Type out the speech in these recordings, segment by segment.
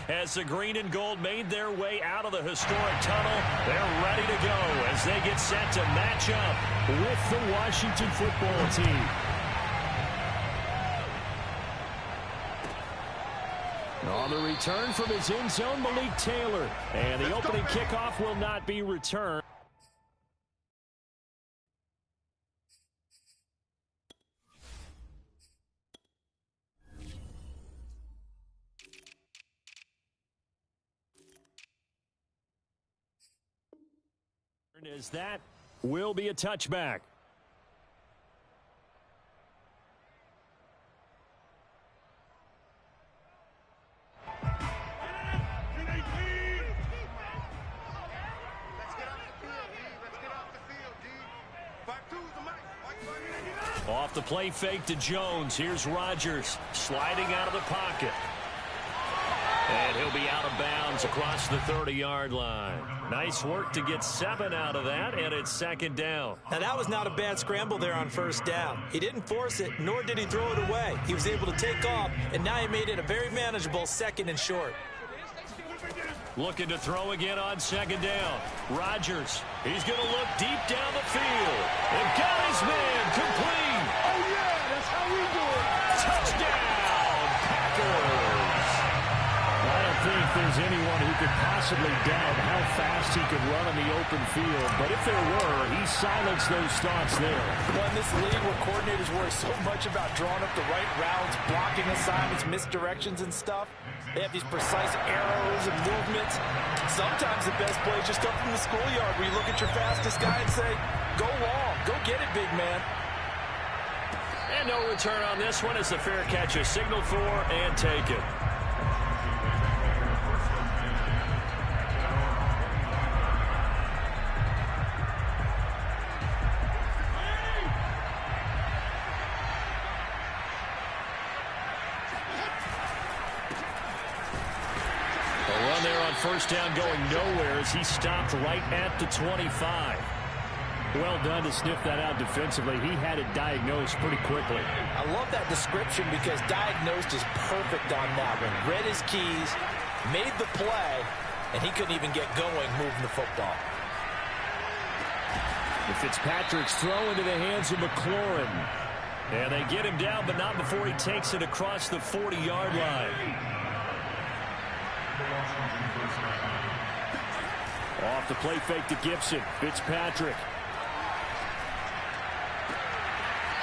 As the green and gold made their way out of the historic tunnel, they're ready to go as they get set to match up with the Washington football team. On the return from his end zone, Malik Taylor. And the opening kickoff will not be returned. As that will be a touchback. Off the play fake to Jones. Here's Rodgers sliding out of the pocket. And he'll be out of bounds across the 30-yard line. Nice work to get 7 out of that, and it's second down. Now, that was not a bad scramble there on first down. He didn't force it, nor did he throw it away. He was able to take off, and now he made it a very manageable second and short. Looking to throw again on second down. Rodgers, he's going to look deep down the field. And got his man complete. Oh, yeah, that's how we do it. Touchdown, Packers. I don't think there's anyone who could possibly doubt how fast he could run on the open field. But if there were, he silenced those thoughts there. Well, in this league where coordinators worry so much about drawing up the right routes, blocking assignments, misdirections and stuff, they have these precise arrows and movements. Sometimes the best play is just up from the schoolyard where you look at your fastest guy and say, go long, go get it, big man. And no return on this one as the fair catch is signaled for and taken. First down going nowhere as he stopped right at the 25. Well done to sniff that out defensively. He had it diagnosed pretty quickly. I love that description because diagnosed is perfect on that one. Read his keys, made the play, and he couldn't even get going moving the football. Fitzpatrick's throw into the hands of McLaurin. And they get him down, but not before he takes it across the 40-yard line. Off the play fake to Gibson. Fitzpatrick.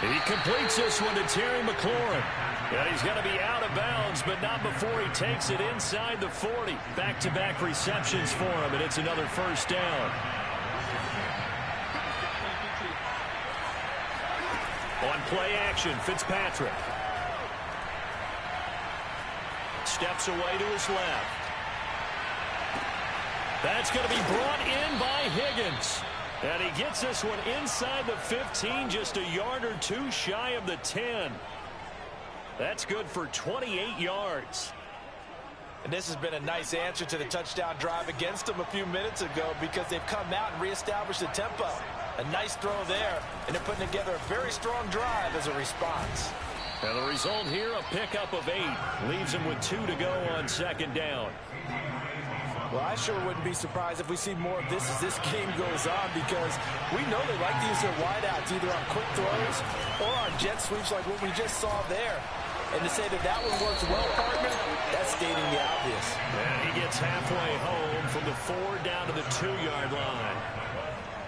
He completes this one to Terry McLaurin. And he's going to be out of bounds, but not before he takes it inside the 40. Back-to-back receptions for him, and it's another first down. On play action, Fitzpatrick. Steps away to his left. That's going to be brought in by Higgins. And he gets this one inside the 15, just a yard or two shy of the 10. That's good for 28 yards. And this has been a nice answer to the touchdown drive against them a few minutes ago because they've come out and reestablished the tempo. A nice throw there, and they're putting together a very strong drive as a response. And the result here, a pickup of 8. Leaves them with 2 to go on second down. Well, I sure wouldn't be surprised if we see more of this as this game goes on because we know they like to use their wideouts either on quick throws or on jet sweeps like what we just saw there. And to say that that one works well, partner, that's stating the obvious. And he gets halfway home from the 4 down to the 2-yard line.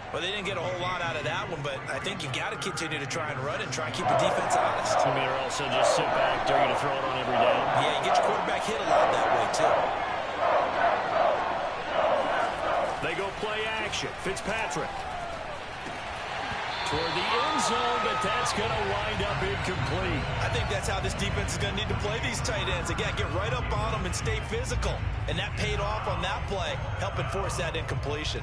Well, they didn't get a whole lot out of that one, but I think you got to continue to try and run and try and keep the defense honest. I mean, or also just sit back, they're going to throw it on every down. Yeah, you get your quarterback hit a lot that way, too. They go play action. Fitzpatrick. Toward the end zone, but that's going to wind up incomplete. I think that's how this defense is going to need to play these tight ends. Again, get right up on them and stay physical. And that paid off on that play, helping force that incompletion.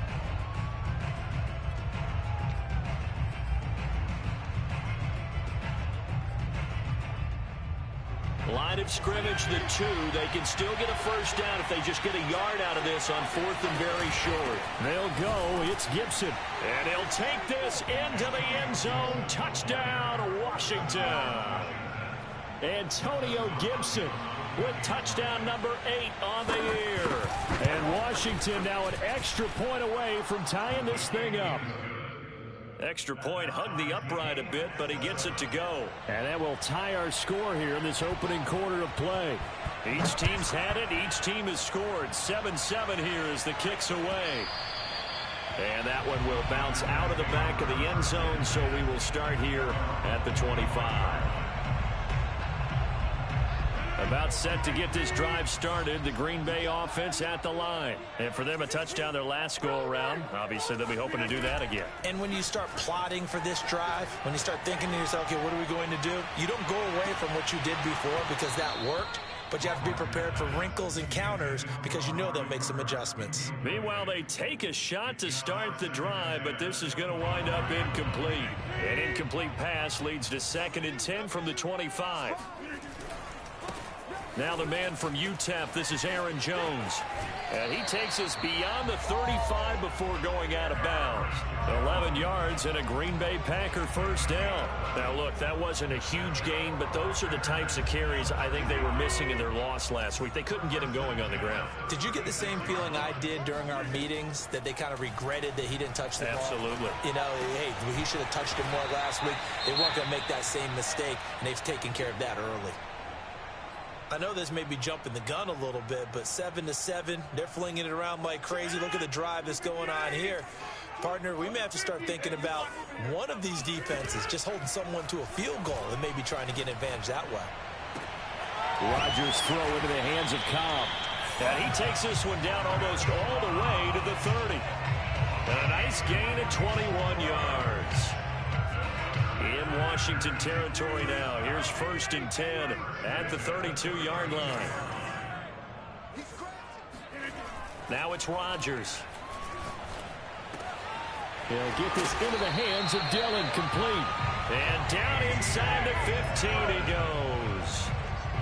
Line of scrimmage, the 2. They can still get a first down if they just get a yard out of this on 4th and very short. They'll go. It's Gibson. And he'll take this into the end zone. Touchdown, Washington. Antonio Gibson with touchdown number 8 on the year. And Washington now an extra point away from tying this thing up. Extra point hugged the upright a bit, but he gets it to go. And that will tie our score here in this opening quarter of play. Each team's had it. Each team has scored. 7-7 here as the kick's away. And that one will bounce out of the back of the end zone, so we will start here at the 25. About set to get this drive started. The Green Bay offense at the line. And for them, a touchdown their last go-around. Obviously, they'll be hoping to do that again. And when you start plotting for this drive, when you start thinking to yourself, okay, what are we going to do? You don't go away from what you did before because that worked. But you have to be prepared for wrinkles and counters because you know they'll make some adjustments. Meanwhile, they take a shot to start the drive, but this is going to wind up incomplete. An incomplete pass leads to 2nd and 10 from the 25. Now the man from UTEP, this is Aaron Jones. And he takes us beyond the 35 before going out of bounds. 11 yards and a Green Bay Packer first down. Now, look, that wasn't a huge gain, but those are the types of carries I think they were missing in their loss last week. They couldn't get him going on the ground. Did you get the same feeling I did during our meetings, that they kind of regretted that he didn't touch the ball? Absolutely. You know, hey, he should have touched it more last week. They weren't going to make that same mistake, and they've taken care of that early. I know this may be jumping the gun a little bit, but 7-7, they're flinging it around like crazy. Look at the drive that's going on here. Partner, we may have to start thinking about one of these defenses just holding someone to a field goal and maybe trying to get an advantage that way. Rodgers throw into the hands of Cobb. And he takes this one down almost all the way to the 30. And a nice gain of 21 yards. In Washington territory now. Here's 1st and 10 at the 32-yard line. Now it's Rodgers. He'll get this into the hands of Dillon, complete. And down inside the 15 he goes.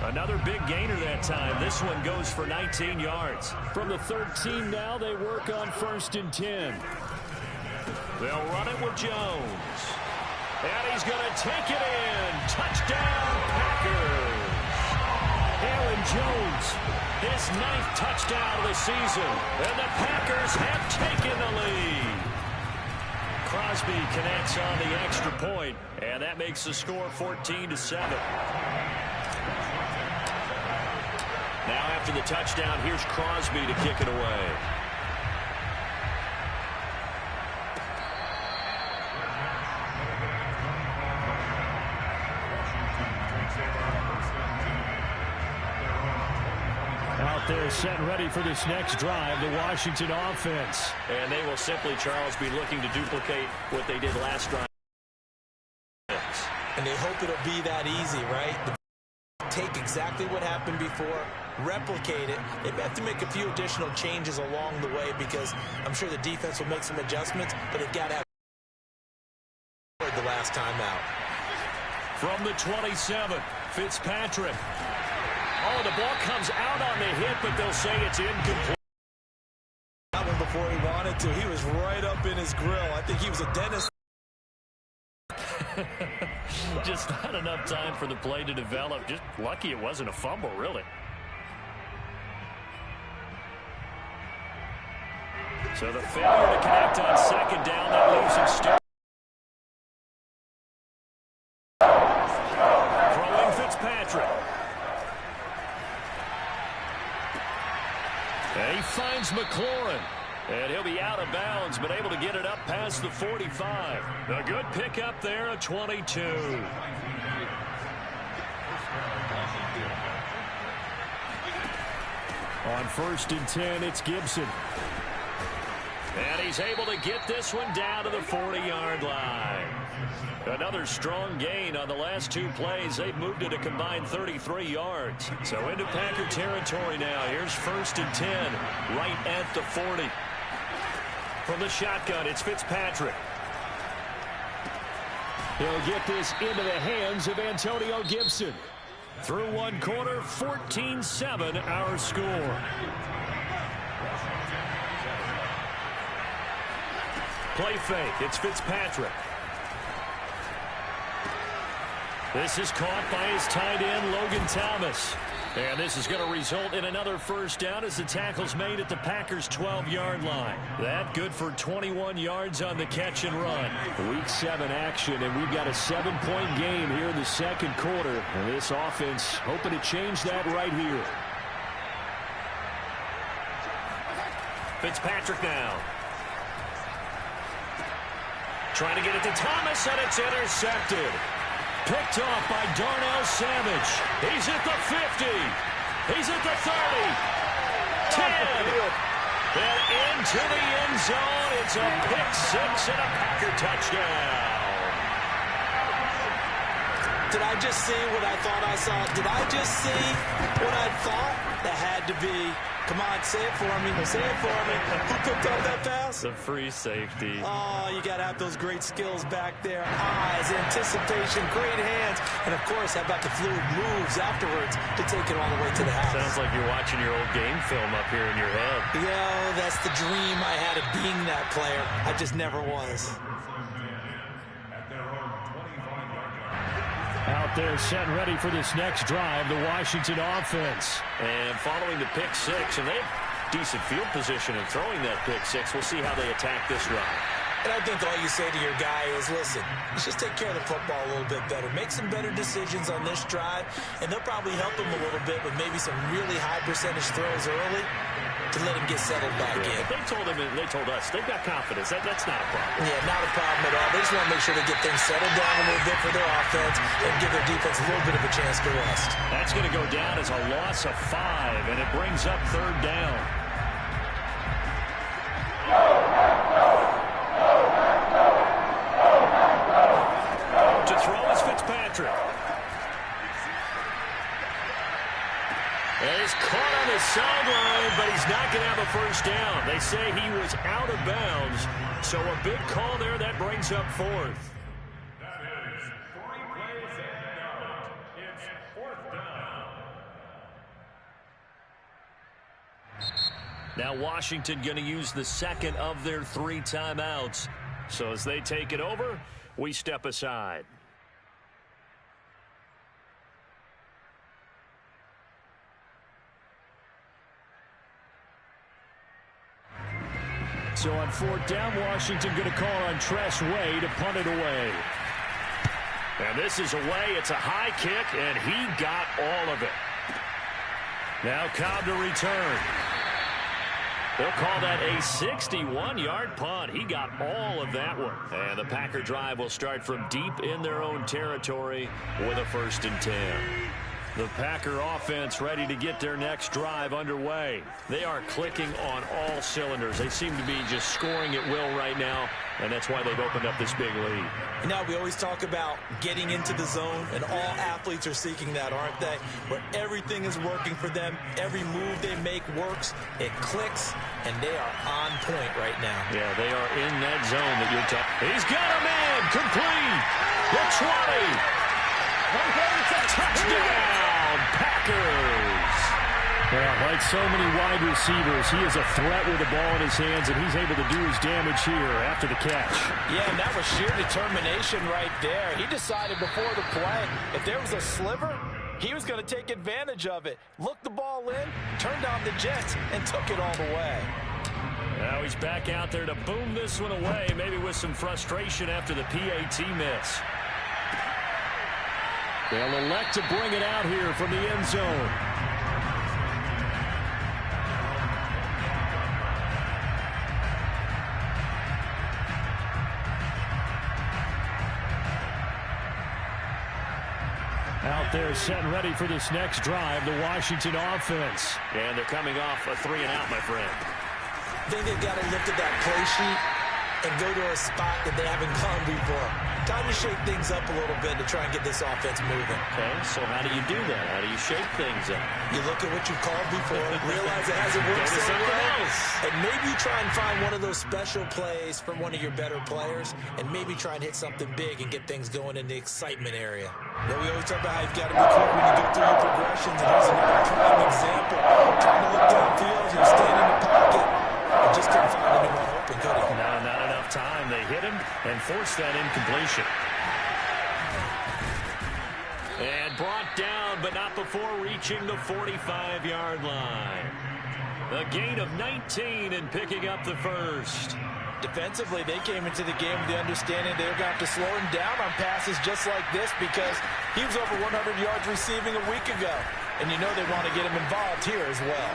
Another big gainer that time. This one goes for 19 yards. From the 13 now, they work on 1st and 10. They'll run it with Jones. And he's going to take it in. Touchdown, Packers. Aaron Jones, his 9th touchdown of the season. And the Packers have taken the lead. Crosby connects on the extra point, and that makes the score 14-7. Now after the touchdown, here's Crosby to kick it away. out there set and ready for this next drive, the Washington offense. And they will simply, Charles, be looking to duplicate what they did last drive. And they hope it'll be that easy, right? Take exactly what happened before, replicate it. They may have to make a few additional changes along the way because I'm sure the defense will make some adjustments, but they've got to have the last time out. From the 27, Fitzpatrick. Oh, the ball comes out on the hit, but they'll say it's incomplete. That one before he wanted to. He was right up in his grill. I think he was a dentist. Just not enough time for the play to develop. Just lucky it wasn't a fumble, really. So the failure to connect on second down, that leaves him still. Throwing Fitzpatrick. And he finds McLaurin. And he'll be out of bounds, but able to get it up past the 45. A good pickup there, a 22. On 1st and 10, it's Gibson. And he's able to get this one down to the 40-yard line. Another strong gain on the last two plays. They've moved it a combined 33 yards. So into Packer territory now. Here's 1st and 10, right at the 40. From the shotgun, it's Fitzpatrick. He'll get this into the hands of Antonio Gibson. Through one quarter, 14-7 our score. Play fake. It's Fitzpatrick. This is caught by his tight end, Logan Thomas. And this is going to result in another first down as the tackle's made at the Packers' 12-yard line. That good for 21 yards on the catch and run. Week 7 action, and we've got a 7-point game here in the second quarter. And this offense hoping to change that right here. Fitzpatrick now. Trying to get it to Thomas, and it's intercepted. Picked off by Darnell Savage. He's at the 50. He's at the 30. 10. And into the end zone. It's a pick six and a Packer touchdown. Did I just see what I thought I saw? Did I just see what I thought? That had to be. Come on, say it for me. Say it for me. Who picked up that pass? The free safety. Oh, you got to have those great skills back there. Eyes, anticipation, great hands. And, of course, how about the fluid moves afterwards to take it all the way to the house? Sounds like you're watching your old game film up here in your head. Yeah, that's the dream I had of being that player. I just never was. Out there set and ready for this next drive, the Washington offense. And following the pick six, and they have decent field position in throwing that pick six. We'll see how they attack this run. And I think all you say to your guy is, listen, let's just take care of the football a little bit better. Make some better decisions on this drive, and they'll probably help him a little bit with maybe some really high percentage throws early to let him get settled back in. They told him, and they told us, they've got confidence. That's not a problem. Yeah, not a problem at all. They just want to make sure they get things settled down a little bit for their offense and give their defense a little bit of a chance to rest. That's going to go down as a loss of 5, and it brings up third down. To throw is Fitzpatrick. And he's caught on the sideline, but he's not going to have a first down. They say he was out of bounds, so a big call there that brings up fourth. That is 3 plays and out. It's 4th down. Now Washington going to use the second of their 3 timeouts. So as they take it over, we step aside. So on 4th down, Washington going to call on Tress Way to punt it away. And this is away. It's a high kick, and he got all of it. Now Cobb to return. They'll call that a 61-yard punt. He got all of that one. And the Packer drive will start from deep in their own territory with a 1st and 10. The Packer offense ready to get their next drive underway. They are clicking on all cylinders. They seem to be just scoring at will right now, and that's why they've opened up this big lead. You know, we always talk about getting into the zone, and all athletes are seeking that, aren't they? Where everything is working for them. Every move they make works. It clicks, and they are on point right now. Yeah, they are in that zone that you're talking. He's got a man complete. The 20. Touchdown, Packers. Well, like so many wide receivers, he is a threat with the ball in his hands, and he's able to do his damage here after the catch. Yeah, and that was sheer determination right there. He decided before the play, if there was a sliver, he was going to take advantage of it. Looked the ball in, turned on the jets, and took it all the way. Now he's back out there to boom this one away, maybe with some frustration after the PAT miss. They'll elect to bring it out here from the end zone. Out there set and ready for this next drive, the Washington offense. And they're coming off a 3-and-out, my friend. I think they've got to look at that play sheet and go to a spot that they haven't gone before. Time to shake things up a little bit to try and get this offense moving. Okay, so how do you do that? How do you shake things up? You look at what you've called before, realize it hasn't worked Go to so something well, else. and maybe you try and find one of those special plays from one of your better players, and maybe try and hit something big and get things going in the excitement area. But we always talk about how you've got to be quick when you go through your progressions, and here's another prime example. Trying to look downfield, he was standing in the pocket, and just couldn't find anyone open, could he? No, not enough time. They hit him and forced that incompletion. before reaching the 45-yard line. A gain of 19 and picking up the first. Defensively, they came into the game with the understanding they're going to have to slow him down on passes just like this because he was over 100 yards receiving a week ago. And you know they want to get him involved here as well.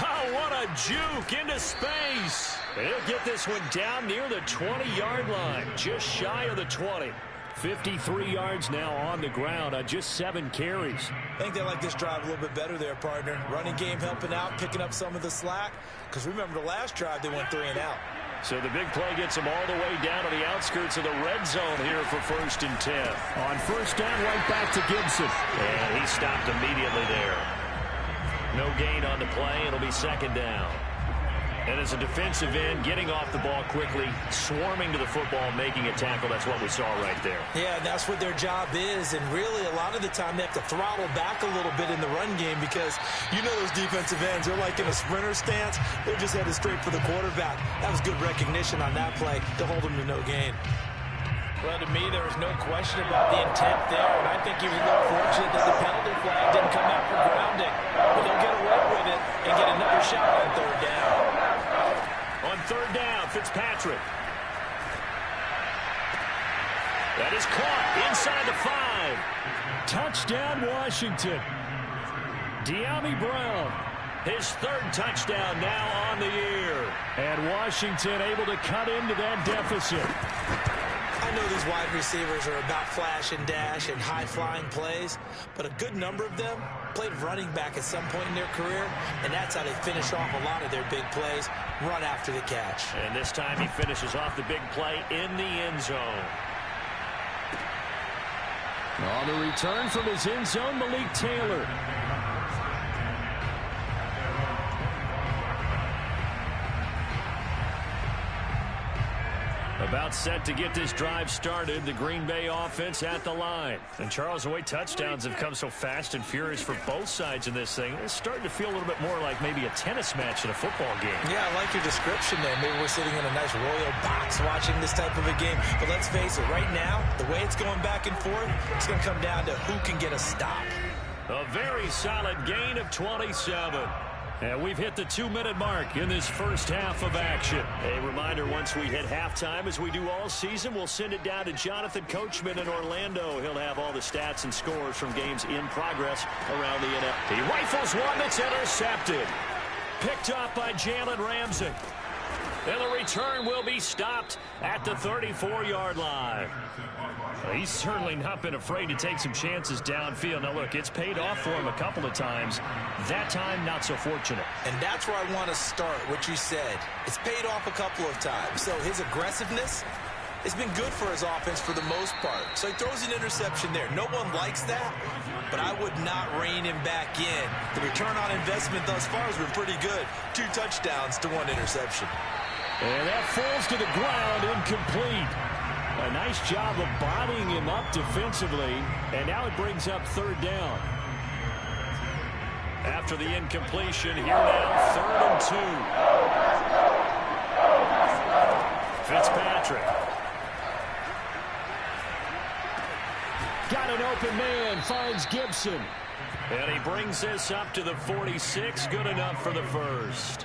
Oh, what a juke into space. He'll get this one down near the 20-yard line, just shy of the 20. 53 yards now on the ground on just 7 carries. I think they like this drive a little bit better there, partner. Running game helping out, picking up some of the slack. Because remember the last drive, they went 3 and out. So the big play gets them all the way down to the outskirts of the red zone here for 1st and 10. On 1st down, right back to Gibson. And he stopped immediately there. No gain on the play. It'll be 2nd down. And as a defensive end, getting off the ball quickly, swarming to the football, making a tackle, that's what we saw right there. Yeah, and that's what their job is. And really, a lot of the time, they have to throttle back a little bit in the run game because you know those defensive ends, they're like in a sprinter stance. They're just headed straight for the quarterback. That was good recognition on that play to hold them to no gain. Well, to me, there was no question about the intent there, and I think he was a little fortunate that the penalty flag didn't come out for grounding. But they'll get away with it and get another shot on 3rd down. On 3rd down, Fitzpatrick. That is caught inside the 5. Touchdown, Washington. De'Ami Brown. His 3rd touchdown now on the year. And Washington able to cut into that deficit. I know these wide receivers are about flash and dash and high-flying plays, but a good number of them played running back at some point in their career, and that's how they finish off a lot of their big plays, run after the catch. And this time he finishes off the big play in the end zone. On the return from his end zone, Malik Taylor. About set to get this drive started. The Green Bay offense at the line. And Charles, the way touchdowns have come so fast and furious for both sides in this thing, it's starting to feel a little bit more like maybe a tennis match in a football game. Yeah, I like your description there. Maybe we're sitting in a nice royal box watching this type of a game. But let's face it, right now, the way it's going back and forth, it's going to come down to who can get a stop. A very solid gain of 27. And we've hit the 2-minute mark in this first half of action. A reminder, once we hit halftime, as we do all season, we'll send it down to Jonathan Coachman in Orlando. He'll have all the stats and scores from games in progress around the NFL. He rifles one that's intercepted. Picked up by Jalen Ramsey. And the return will be stopped at the 34-yard line. He's certainly not been afraid to take some chances downfield. Now, look, it's paid off for him a couple of times. That time, not so fortunate. And that's where I want to start, what you said. It's paid off a couple of times. So his aggressiveness has been good for his offense for the most part. So he throws an interception there. No one likes that, but I would not rein him back in. The return on investment thus far has been pretty good. 2 touchdowns to 1 interception. And that falls to the ground, incomplete. A nice job of bodying him up defensively, and now it brings up 3rd down. After the incompletion, here now, 3rd and 2. Fitzpatrick. Got an open man, finds Gibson. And he brings this up to the 46, good enough for the first.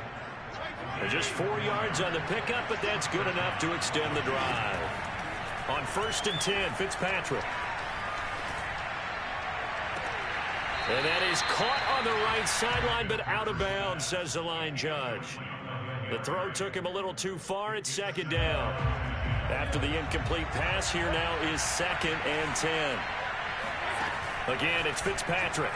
And just 4 yards on the pickup, but that's good enough to extend the drive. On 1st and 10, Fitzpatrick. And that is caught on the right sideline, but out of bounds, says the line judge. The throw took him a little too far. It's 2nd down. After the incomplete pass, here now is 2nd and 10. Again, it's Fitzpatrick.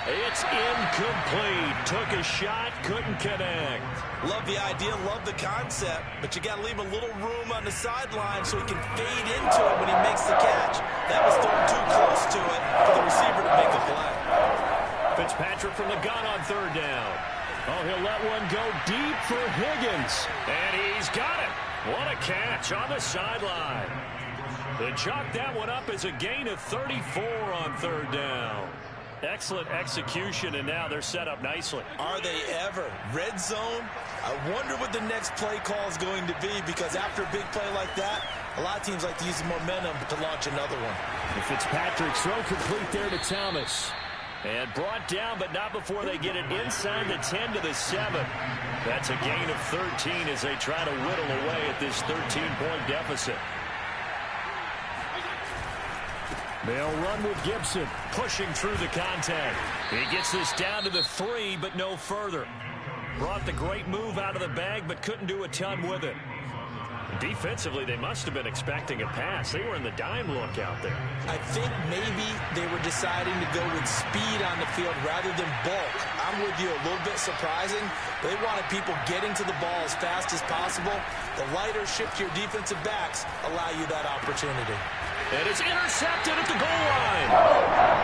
It's incomplete. Took a shot, couldn't connect. Love the idea, love the concept, but you got to leave a little room on the sideline so he can fade into it when he makes the catch. That was thrown too close to it for the receiver to make a play. Fitzpatrick from the gun on 3rd down. Oh, he'll let one go deep for Higgins. And he's got it. What a catch on the sideline. They chalked that one up as a gain of 34 on 3rd down. Excellent execution, and now they're set up nicely. Are they ever? Red zone? I wonder what the next play call is going to be, because after a big play like that, a lot of teams like to use the momentum to launch another one. And Fitzpatrick's throw complete there to Thomas. And brought down, but not before they get it inside the 10 to the 7. That's a gain of 13 as they try to whittle away at this 13-point deficit. They'll run with Gibson, pushing through the contact. He gets this down to the 3, but no further. Brought the great move out of the bag, but couldn't do a ton with it. Defensively, they must have been expecting a pass. They were in the dime look out there. I think maybe they were deciding to go with speed on the field rather than bulk. I'm with you, a little bit surprising. They wanted people getting to the ball as fast as possible. The lighter, shiftier defensive backs allow you that opportunity. And it's intercepted at the goal line.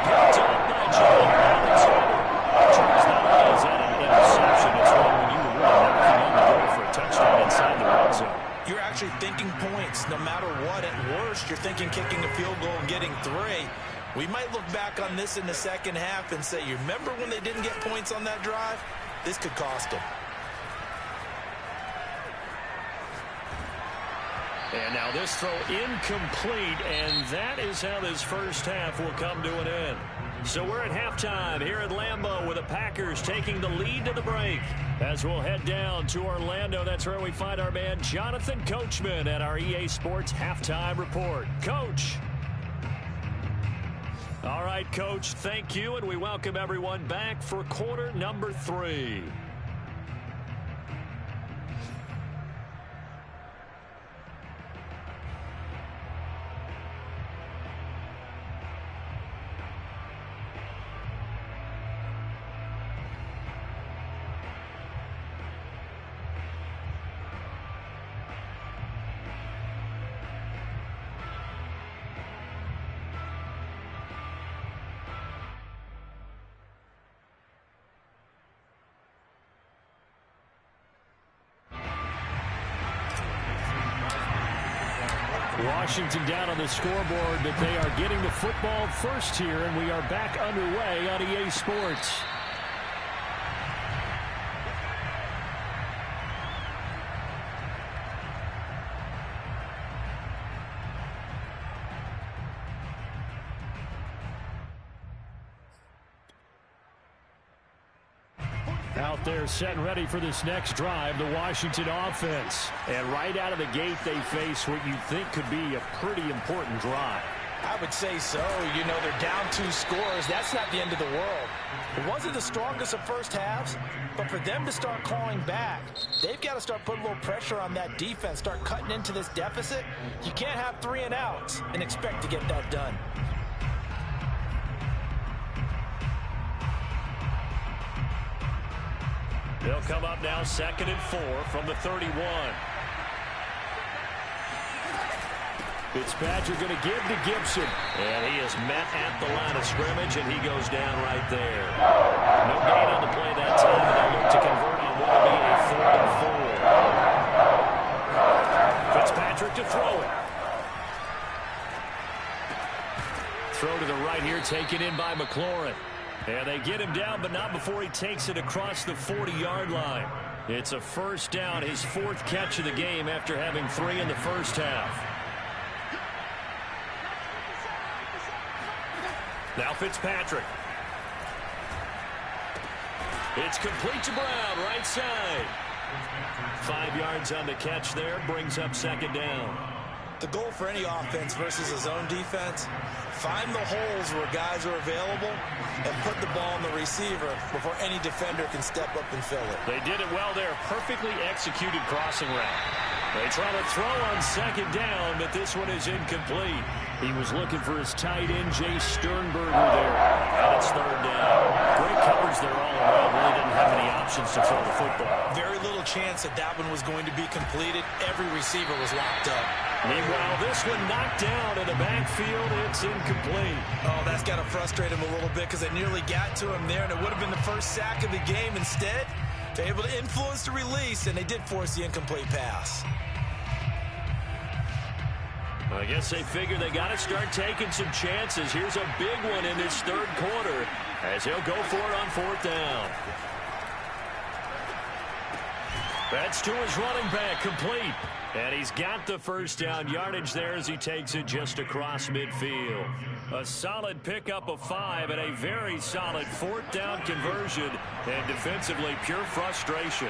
Picked up by Jalen Alexander. Charles, not only is that an interception, it's one when you were really knocking on the door for a touchdown inside the red zone. You're actually thinking points no matter what. At worst, you're thinking kicking a field goal and getting 3. We might look back on this in the second half and say, you remember when they didn't get points on that drive? This could cost them. And now this throw incomplete, and that is how this first half will come to an end. So we're at halftime here at Lambeau with the Packers taking the lead to the break. As we'll head down to Orlando, that's where we find our man Jonathan Coachman at our EA Sports Halftime Report. Coach. All right, Coach, thank you, and we welcome everyone back for quarter number 3. Washington down on the scoreboard, but they are getting the football first here, and we are back underway on EA Sports. Out there set and ready for this next drive, the Washington offense. And right out of the gate, they face what you think could be a pretty important drive. I would say so. You know, they're down 2 scores. That's not the end of the world. It wasn't the strongest of first halves, but for them to start clawing back, they've got to start putting a little pressure on that defense, start cutting into this deficit. You can't have 3 and outs and expect to get that done. They'll come up now 2nd and 4 from the 31. Fitzpatrick going to give to Gibson. And he is met at the line of scrimmage, and he goes down right there. No gain on the play that time, and they'll look to convert on what will be a 3rd and 4. Fitzpatrick to throw it. Throw to the right here, taken in by McLaurin. And they get him down, but not before he takes it across the 40-yard line. It's a first down, his 4th catch of the game after having 3 in the first half. Now Fitzpatrick. It's complete to Brown, right side. 5 yards on the catch there, brings up 2nd down. The goal for any offense versus a zone defense, find the holes where guys are available and put the ball on the receiver before any defender can step up and fill it. They did it well there. Perfectly executed crossing route. They try to throw on 2nd down, but this one is incomplete. He was looking for his tight end, Jay Sternberger, there. And it's 3rd down. Great coverage there all around. Really didn't have any options to throw the football. Very little chance that that one was going to be completed. Every receiver was locked up. Meanwhile, this one knocked down in the backfield. It's incomplete. Oh, that's got to frustrate him a little bit because they nearly got to him there, and it would have been the first sack of the game. Instead, they're able to influence the release, and they did force the incomplete pass. I guess they figure they got to start taking some chances. Here's a big one in this 3rd quarter as he'll go for it on 4th down. That's to his running back, complete. And he's got the first down yardage there as he takes it just across midfield. A solid pickup of 5 and a very solid 4th down conversion. And defensively, pure frustration.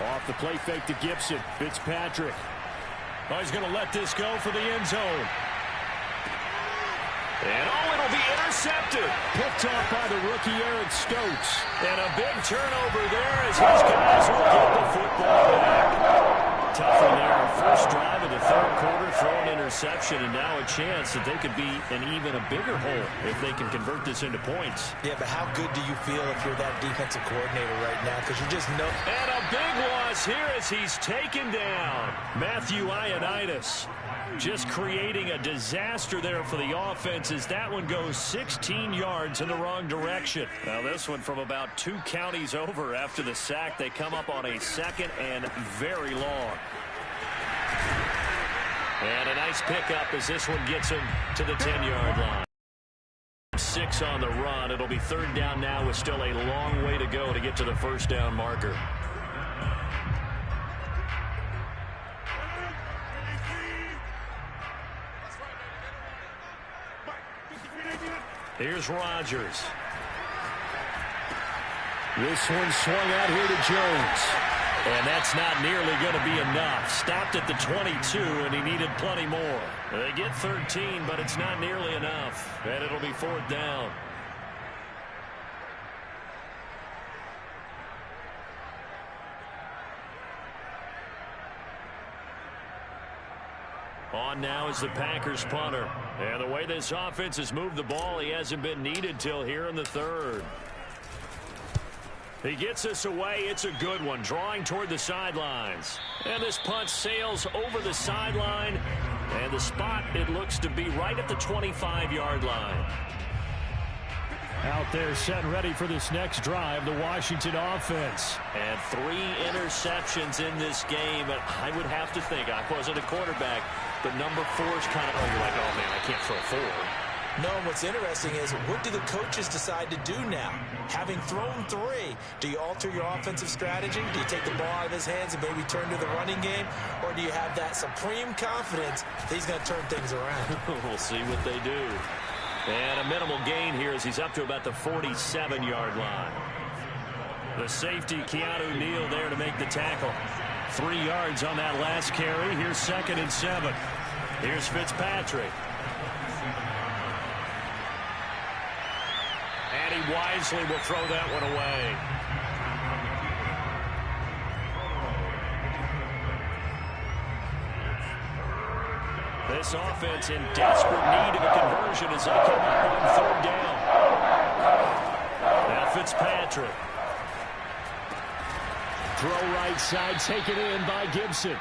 Off the play fake to Gibson. Fitzpatrick. Oh, he's going to let this go for the end zone. And it'll be intercepted. Picked off by the rookie Eric Stokes. And a big turnover there as his guys will get the football back. Tough one there. First drive of the 3rd quarter, throw an interception, and now a chance that they could be in even a bigger hole if they can convert this into points. Yeah, but how good do you feel if you're that defensive coordinator right now? Because you just know. And a big loss here as he's taken down. Matthew Ioannidis just creating a disaster there for the offense as that one goes 16 yards in the wrong direction. Now this one from about 2 counties over after the sack. They come up on a 2nd and very long. And a nice pickup as this one gets him to the 10-yard line. 6 on the run. It'll be 3rd down now with still a long way to go to get to the first down marker. Here's Rodgers. This one swung out here to Jones. And that's not nearly going to be enough. Stopped at the 22, and he needed plenty more. They get 13, but it's not nearly enough. And it'll be 4th down. On now is the Packers punter. And the way this offense has moved the ball, he hasn't been needed till here in the 3rd. He gets this away. It's a good one, drawing toward the sidelines. And this punt sails over the sideline. And the spot, it looks to be right at the 25-yard line. Out there set and ready for this next drive, the Washington offense. And 3 interceptions in this game. And I would have to think, I wasn't a quarterback, but number 4 is kind of, you're like, oh, man, I can't throw 4. No, what's interesting is, what do the coaches decide to do now? Having thrown 3, do you alter your offensive strategy? Do you take the ball out of his hands and maybe turn to the running game? Or do you have that supreme confidence that he's going to turn things around? We'll see what they do. And a minimal gain here as he's up to about the 47-yard line. The safety, Keanu Neal, there to make the tackle. 3 yards on that last carry. Here's 2nd and 7. Here's Fitzpatrick. And he wisely will throw that one away. This offense in desperate need of a conversion as they come up on 3rd down. Now Fitzpatrick. Throw right side, taken in by Gibson.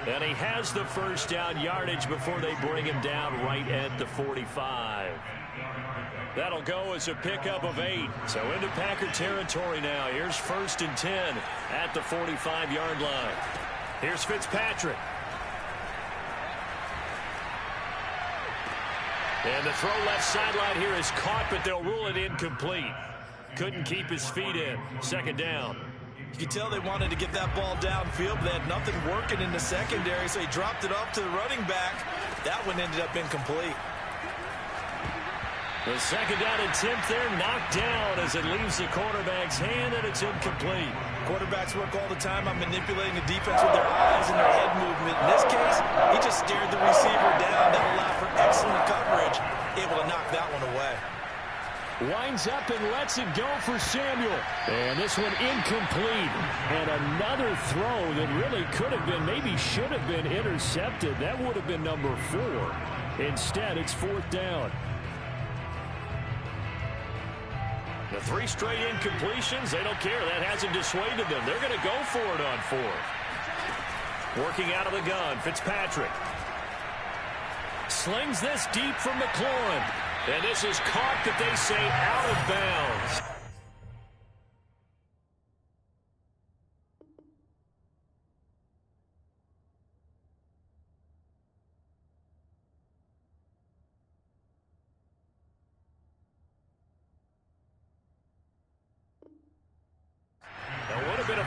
And he has the first down yardage before they bring him down right at the 45. That'll go as a pickup of 8. So into Packer territory now. Here's 1st and 10 at the 45-yard line. Here's Fitzpatrick. And the throw left sideline here is caught, but they'll rule it incomplete. Couldn't keep his feet in. 2nd down. You can tell they wanted to get that ball downfield, but they had nothing working in the secondary, so he dropped it off to the running back. That one ended up incomplete. The 2nd down attempt there knocked down as it leaves the quarterback's hand, and it's incomplete. Quarterbacks work all the time on manipulating the defense with their eyes and their head movement. In this case, he just stared the receiver down. That allowed for excellent coverage, able to knock that one away. Winds up and lets it go for Samuel. And this one incomplete. And another throw that really could have been, maybe should have been intercepted. That would have been number 4. Instead, it's 4th down. The 3 straight incompletions, they don't care. That hasn't dissuaded them. They're going to go for it on 4th. Working out of the gun, Fitzpatrick. Slings this deep from McLaurin. And this is caught, but they say out of bounds.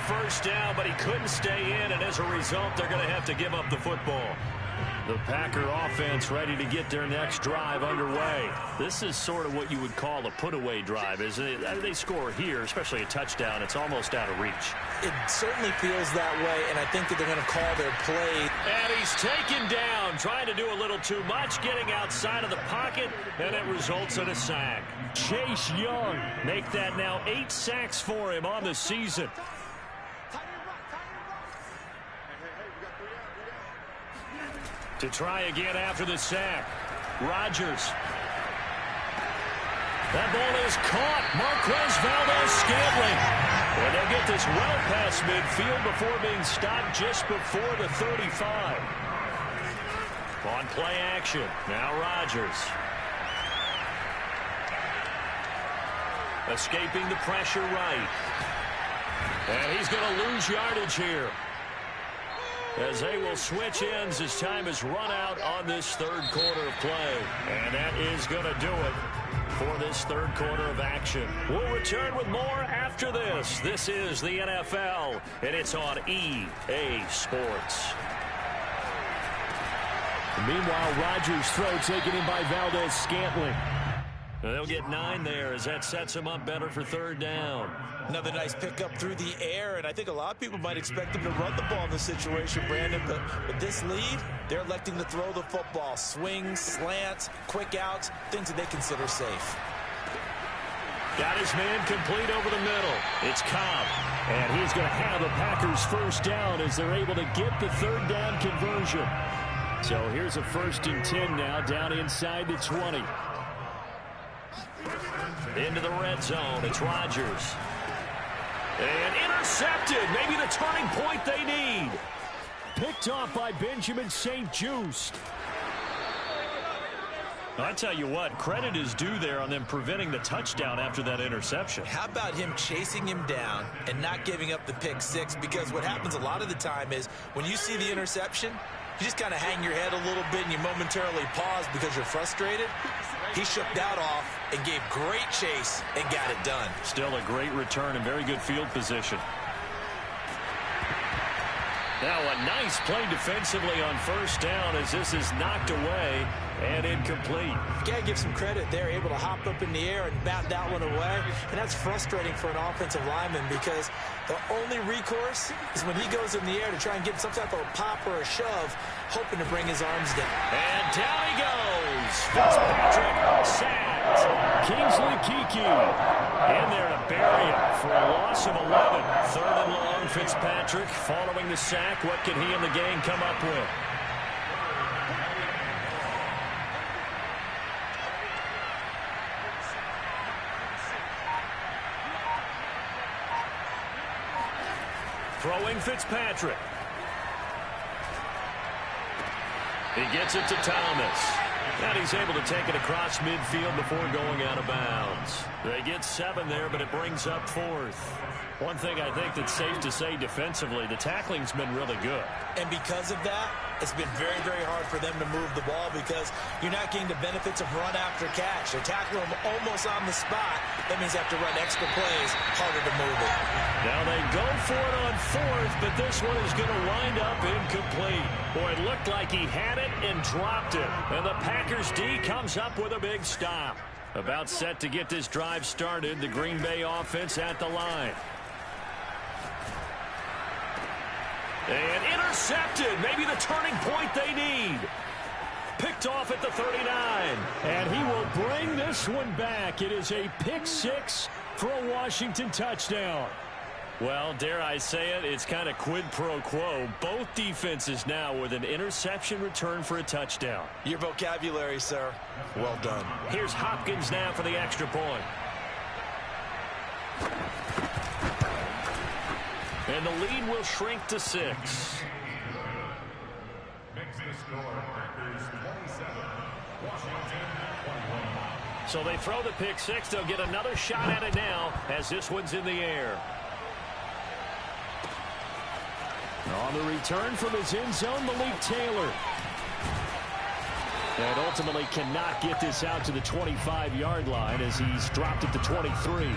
first down, but he couldn't stay in, and as a result, they're going to have to give up the football. The Packer offense ready to get their next drive underway. This is sort of what you would call a put-away drive. As they score here, especially a touchdown, it's almost out of reach. It certainly feels that way, and I think that they're going to call their play. And he's taken down, trying to do a little too much, getting outside of the pocket, and it results in a sack. Chase Young make that now 8 sacks for him on the season. To try again after the sack. Rodgers. That ball is caught. Marquez Valdes-Scantling. And they'll get this well past midfield before being stopped just before the 35. On play action. Now Rodgers. Escaping the pressure right. And he's going to lose yardage here, as they will switch ends as time has run out on this third quarter of play. And that is going to do it for this third quarter of action. We'll return with more after this. This is the NFL, and it's on EA Sports. Meanwhile, Rodgers' throw taken in by Valdes-Scantling. They'll get 9 there as that sets them up better for third down. Another nice pickup through the air, and I think a lot of people might expect them to run the ball in this situation, Brandon, but with this lead, they're electing to throw the football. Swings, slants, quick outs, things that they consider safe. Got his man complete over the middle. It's Cobb. And he's going to have the Packers first down as they're able to get the third down conversion. So here's a 1st and 10 now, down inside the 20. Into the red zone. It's Rodgers. And intercepted. Maybe the turning point they need. Picked off by Benjamin St-Juste. I tell you what, credit is due there on them preventing the touchdown after that interception. How about him chasing him down and not giving up the pick six? Because what happens a lot of the time is when you see the interception, you just kind of hang your head a little bit and you momentarily pause because you're frustrated. He shook that off and gave great chase and got it done. Still a great return and very good field position. Now a nice play defensively on first down as this is knocked away and incomplete. You got to give some credit. They're able to hop up in the air and bat that one away. And that's frustrating for an offensive lineman because the only recourse is when he goes in the air to try and get some type of a pop or a shove, hoping to bring his arms down. And down he goes. Fitzpatrick sacked. Kingsley Keke in there to bury him for a loss of 11. 3rd and long. Fitzpatrick following the sack. What can he and the gang come up with? Throwing Fitzpatrick. He gets it to Thomas. And he's able to take it across midfield before going out of bounds. They get 7 there, but it brings up 4th. One thing I think that's safe to say defensively, the tackling's been really good. And because of that, it's been very, very hard for them to move the ball because you're not getting the benefits of run after catch. They're tackling them almost on the spot. That means they have to run extra plays, harder to move it. Now they go for it on 4th, but this one is going to wind up incomplete. Boy, it looked like he had it and dropped it. And the Packers D comes up with a big stop. About set to get this drive started, the Green Bay offense at the line. And intercepted. Maybe the turning point they need. Picked off at the 39. And he will bring this one back. It is a pick 6 for a Washington touchdown. Well, dare I say it, it's kind of quid pro quo. Both defenses now with an interception return for a touchdown. Your vocabulary, sir. Well done. Here's Hopkins now for the extra point. And the lead will shrink to 6. Makes the score Packers 27, Washington 21. So they throw the pick 6. They'll get another shot at it now as this one's in the air. On the return from his end zone, Malik Taylor. And ultimately cannot get this out to the 25-yard line as he's dropped it to 23.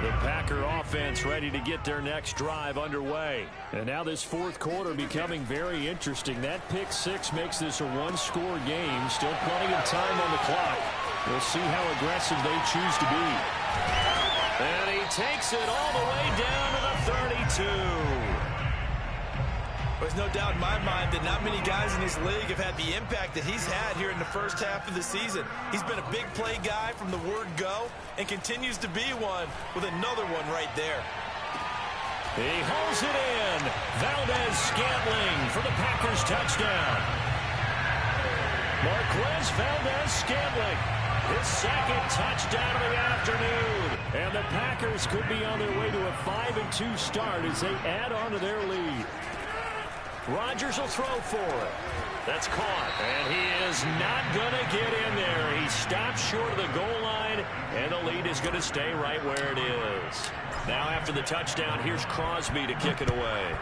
The Packer offense ready to get their next drive underway. And now this fourth quarter becoming very interesting. That pick six makes this a one-score game. Still plenty of time on the clock. We'll see how aggressive they choose to be. And he takes it all the way down to the 32. There's no doubt in my mind that not many guys in this league have had the impact that he's had here in the first half of the season. He's been a big play guy from the word go and continues to be one with another one right there. He hauls it in. Valdez-Scantling for the Packers touchdown. Marquez Valdez-Scantling, his second touchdown of the afternoon. And the Packers could be on their way to a 5-2 start as they add on to their lead. Rodgers will throw for it. That's caught. And he is not going to get in there. He stops short of the goal line, and the lead is going to stay right where it is. Now after the touchdown, here's Crosby to kick it away.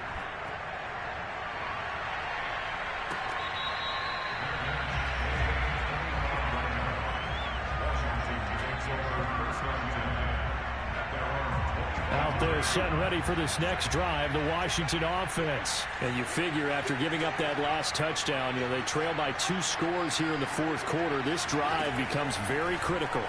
Out there set and ready for this next drive, the Washington offense. And you figure after giving up that last touchdown, they trail by 2 scores here in the fourth quarter. This drive becomes very critical.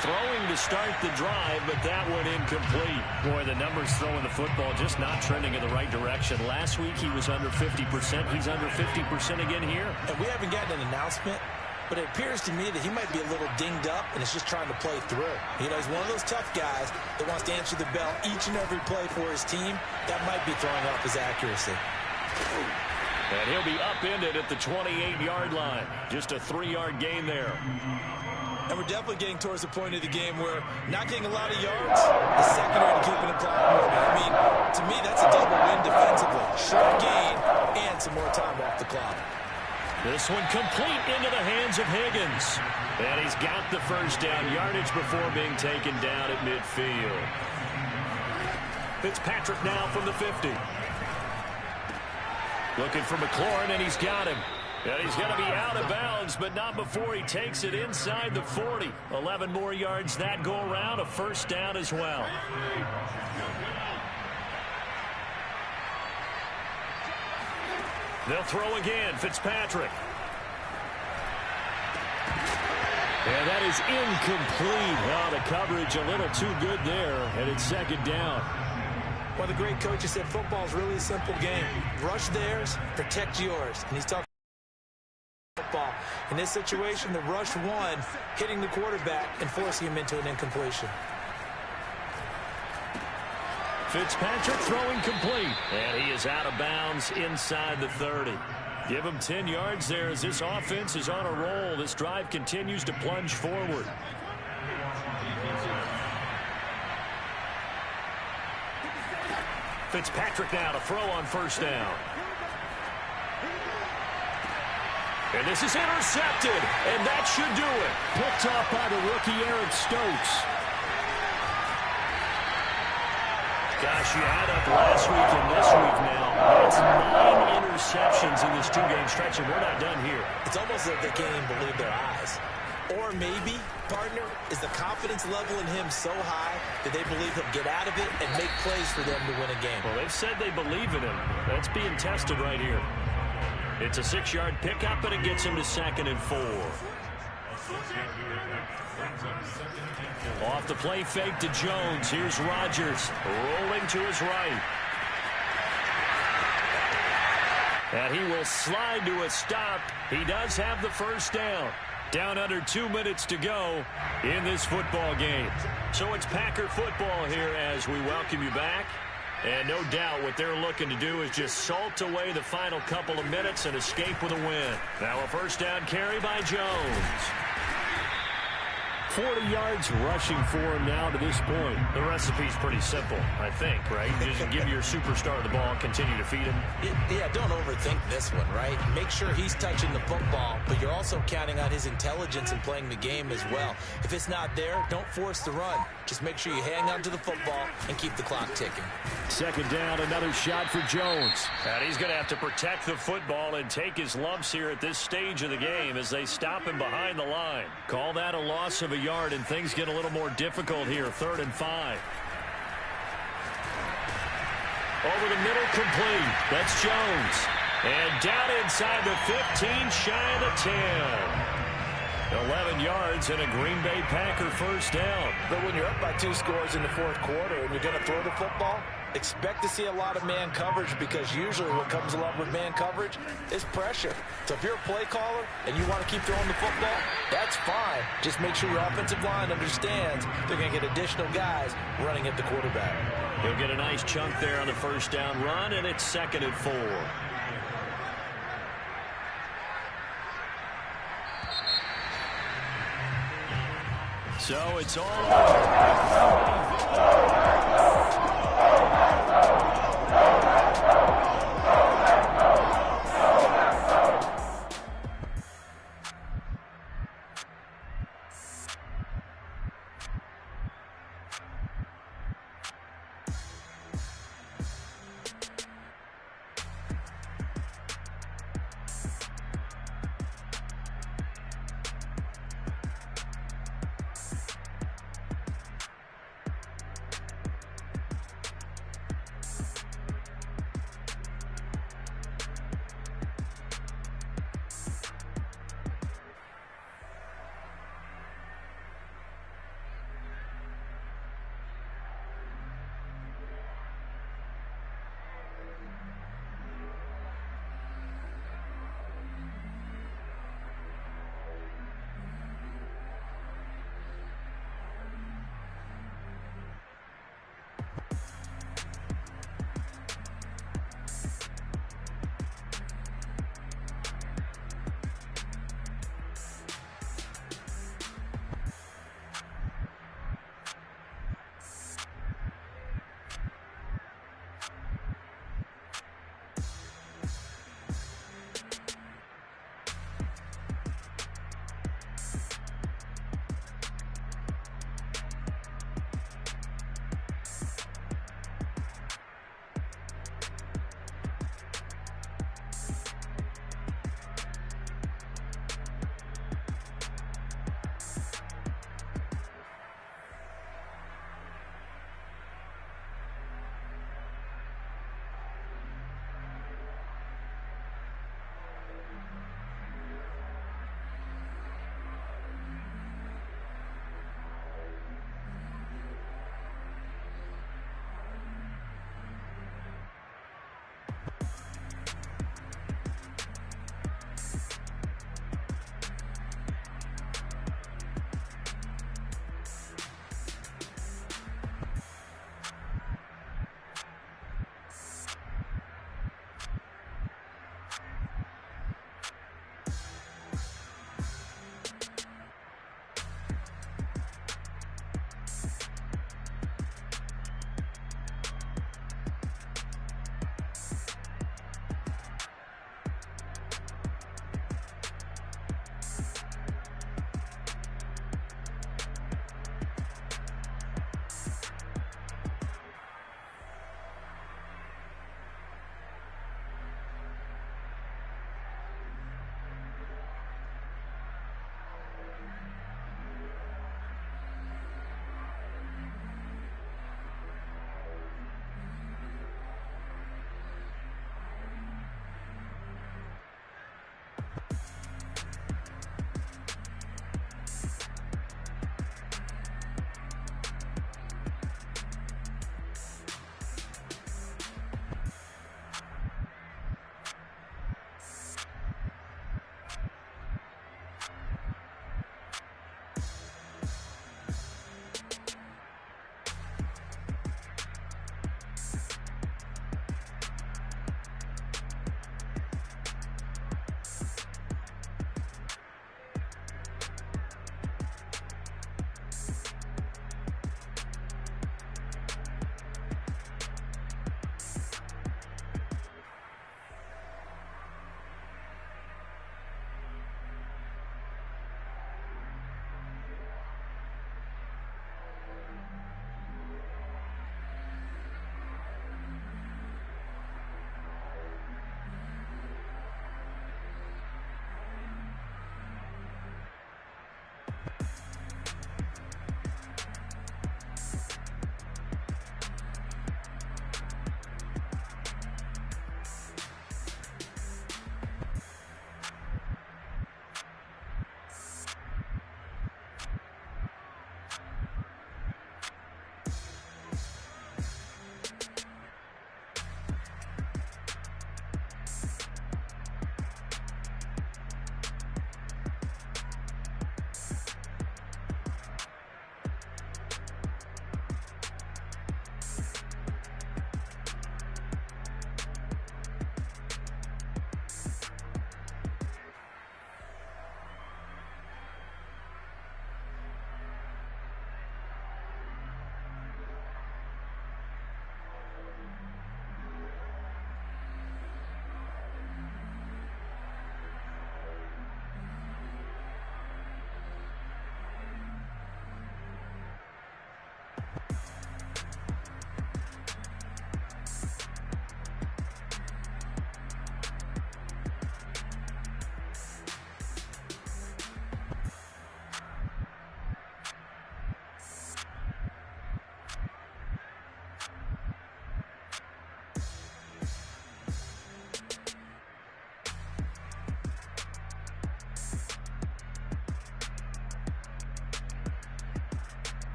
Throwing to start the drive, but that one incomplete. Boy, the numbers throwing the football just not trending in the right direction. Last week he was under 50%. He's under 50% again here. And we haven't gotten an announcement, but it appears to me that he might be a little dinged up and is just trying to play through. He's one of those tough guys that wants to answer the bell each and every play for his team. That might be throwing off his accuracy. And he'll be upended at the 28-yard line. Just a 3-yard gain there. And we're definitely getting towards the point of the game where not getting a lot of yards is secondary to keeping the clock moving. I mean, to me, that's a double win defensively. Short gain and some more time off the clock. This one complete into the hands of Higgins. And he's got the first down yardage before being taken down at midfield. Fitzpatrick now from the 50. Looking for McLaurin, and he's got him. And he's going to be out of bounds, but not before he takes it inside the 40. 11 more yards that go around, a first down as well. They'll throw again, Fitzpatrick. And that is incomplete. Oh, the coverage a little too good there, and it's second down. Well, the great coach has said football is really a simple game. Rush theirs, protect yours. And he's talking football. In this situation, the rush one, hitting the quarterback and forcing him into an incompletion. Fitzpatrick throwing complete. And he is out of bounds inside the 30. Give him 10 yards there as this offense is on a roll. This drive continues to plunge forward. Fitzpatrick now to throw on first down. And this is intercepted, and that should do it. Picked off by the rookie Eric Stokes. Gosh, you add up last week and this week now. That's 9 interceptions in this 2-game stretch, and we're not done here. It's almost like they can't even believe their eyes. Or maybe, partner, is the confidence level in him so high that they believe he'll get out of it and make plays for them to win a game. Well, they've said they believe in him. That's being tested right here. It's a 6-yard pickup, and it gets him to 2nd and 4. Off the play fake to Jones. Here's Rodgers rolling to his right. And he will slide to a stop. He does have the first down. Down under 2 minutes to go in this football game. So it's Packer football here as we welcome you back. And no doubt what they're looking to do is just salt away the final couple of minutes and escape with a win. Now a first down carry by Jones. 40 yards rushing for him now to this point. The recipe's pretty simple, I think, right? Just give your superstar the ball, continue to feed him. Yeah, don't overthink this one, right? Make sure he's touching the football, but you're also counting on his intelligence in playing the game as well. If it's not there, don't force the run. Just make sure you hang on to the football and keep the clock ticking. Second down, another shot for Jones. And he's going to have to protect the football and take his lumps here at this stage of the game as they stop him behind the line. Call that a loss of a yard, and things get a little more difficult here. 3rd and 5. Over the middle, complete. That's Jones. And down inside the 15, shy of the 10. 11 yards and a Green Bay Packer first down. But when you're up by 2 scores in the 4th quarter and you're going to throw the football, expect to see a lot of man coverage, because usually what comes along with man coverage is pressure. So if you're a play caller and you want to keep throwing the football, that's fine. Just make sure your offensive line understands they're going to get additional guys running at the quarterback. He'll get a nice chunk there on the first down run, and it's 2nd and 4. So it's all